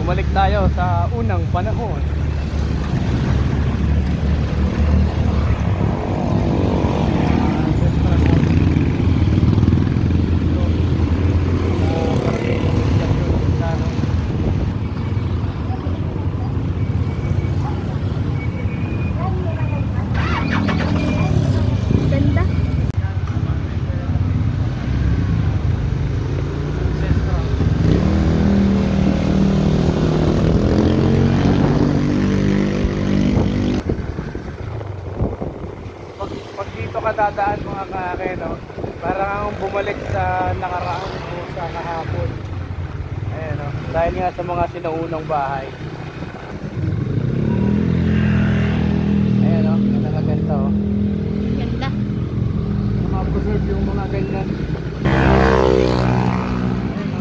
bumalik tayo sa unang panahon. Ganda. Pag dito ka dadaan mga kakeno, parang kang bumalik sa nakaraan o sa kahapon. Ayan o, dahil nga sa mga sinaunang bahay. Ayan o, nakaganda o. Ganda. Makapreserve yung mga ganyan. Ayan o.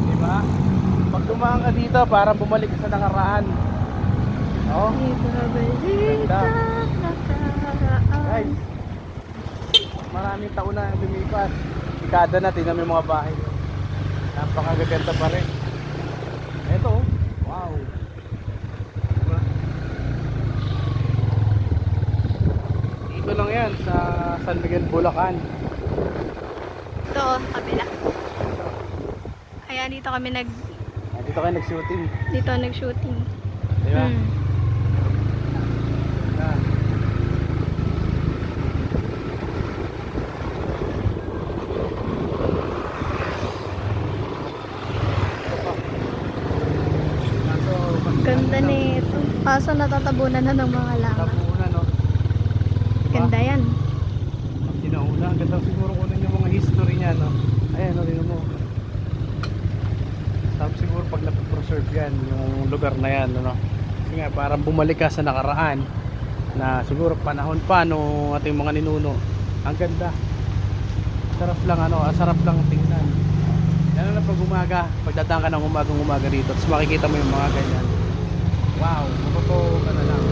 Diba? Pag dumaan ka dito, parang bumalik ka sa nakaraan. Oh, ganda. Guys, maraming taon na lumipas. Dekada na, tingnan mo yung mga bahay. Napakagaganda pa rin. Eto, oh. Wow. Diba? Dito lang yan sa San Miguel, Bulacan. Ito, kabila. Kaya dito kami Dito kayo nag-shooting. nag-shooting. Diba? Hmm. Yan. Ganda nito. Kaso natatabunan na ng mga langaw. Tapunan, no? Diba? Ganda yan. Ang sinauna, ang ganda siguro kunin yung mga history niya, no? Ayan, no, tingnan mo. Tapos siguro pag napipreserve yan, yung lugar na yan, no? Kasi nga, parang bumalik ka sa nakaraan na siguro panahon pa no ating mga ninuno. Ang ganda. Sarap lang, ano, sarap lang tingnan. Yan na pag umaga, pagdating ka ng umaga dito, tapos makikita mo yung mga ganyan. Wow, mapapao ka na lang.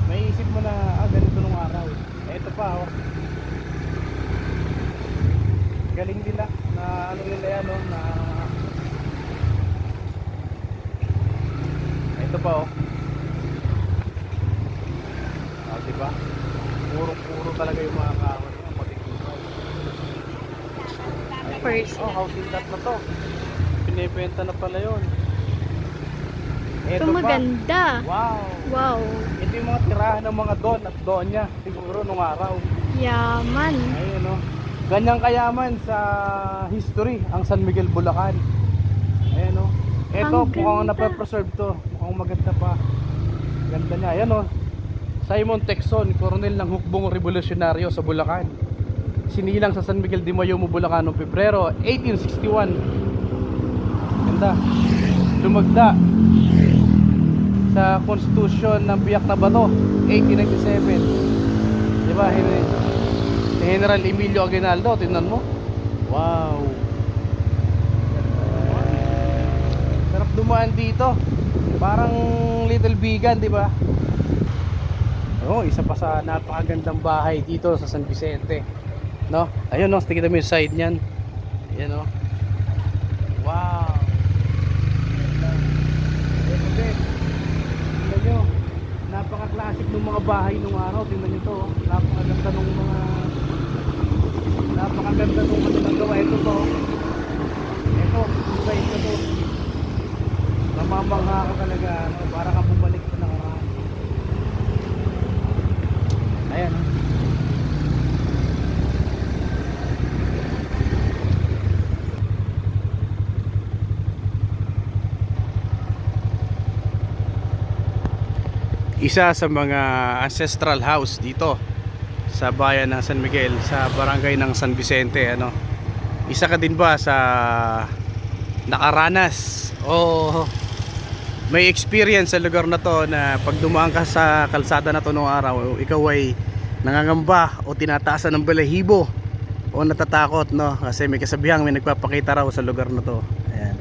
May isip mo na ganito nung araw. Ito pa, oh. Galing nila na ano nila yan, no, na ito pa, oh. Diba? Puro talaga yung mga kawan. First. Oh, housing lot na to. Pinibenta na pala yun. Ito Eto pa. maganda. Wow. Wow. Ito yung mga tirahan ng mga don at donya siguro nung araw. Yaman. Ayun, no. Ganyang kayaman sa history ang San Miguel, Bulacan. Ayun, no. Ito, Ang mukhang ganda. nape-preserve to. Mukhang maganda pa. Ganda niya. Ayan, no. Simon Texon, koronel ng hukbong revolusyonaryo sa Bulacan. Sinilang sa San Miguel de Mayomo, Bulacan noong Pebrero 1861. Ganda. Lumagda sa konstitusyon ng Biak na Bato 1897. Diba? General Emilio Aguinaldo, tingnan mo. Wow. Sarap dumaan dito. Parang Little Bigan, diba? Oh, isa pa sa napakagandang bahay dito sa San Vicente. No? Ayun, no, tingnan mo yung side niyan. Ayan, no. Wow. Ito din. Tingnan nyo. Napaka-classic ng mga bahay nung araw. Tingnan nyo to. Napakaganda nung kanilang gawa. Ito to. Ito, side na to. Namamangha ka talaga. Ano, para kang bumalik sa nakaraan. Ayan, no. Isa sa mga ancestral house dito sa bayan ng San Miguel, sa barangay ng San Vicente, ano. Isa ka din ba sa nakaranas o may experience sa lugar na to na pag dumaan ka sa kalsada na to noong araw, ikaw ay nangangamba o tinataasan ng balahibo o natatakot, no? Kasi may kasabihang may nagpapakita raw sa lugar na to. Ayan.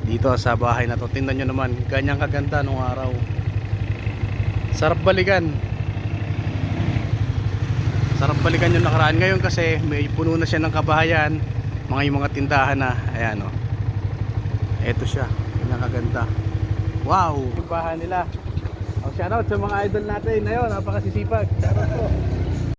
Dito sa bahay na to, tingnan nyo naman, ganyang kaganda noong araw. Sarap balikan. Sarap balikan yung nakaraan. Ngayon kasi may puno na siya ng kabahayan, yung mga tindahan na. Ayan o. Eto siya, pinakaganda. Wow! Tindahan nila. Shoutout sa mga idol natin. Ayun, napakasisipag. Shoutout po.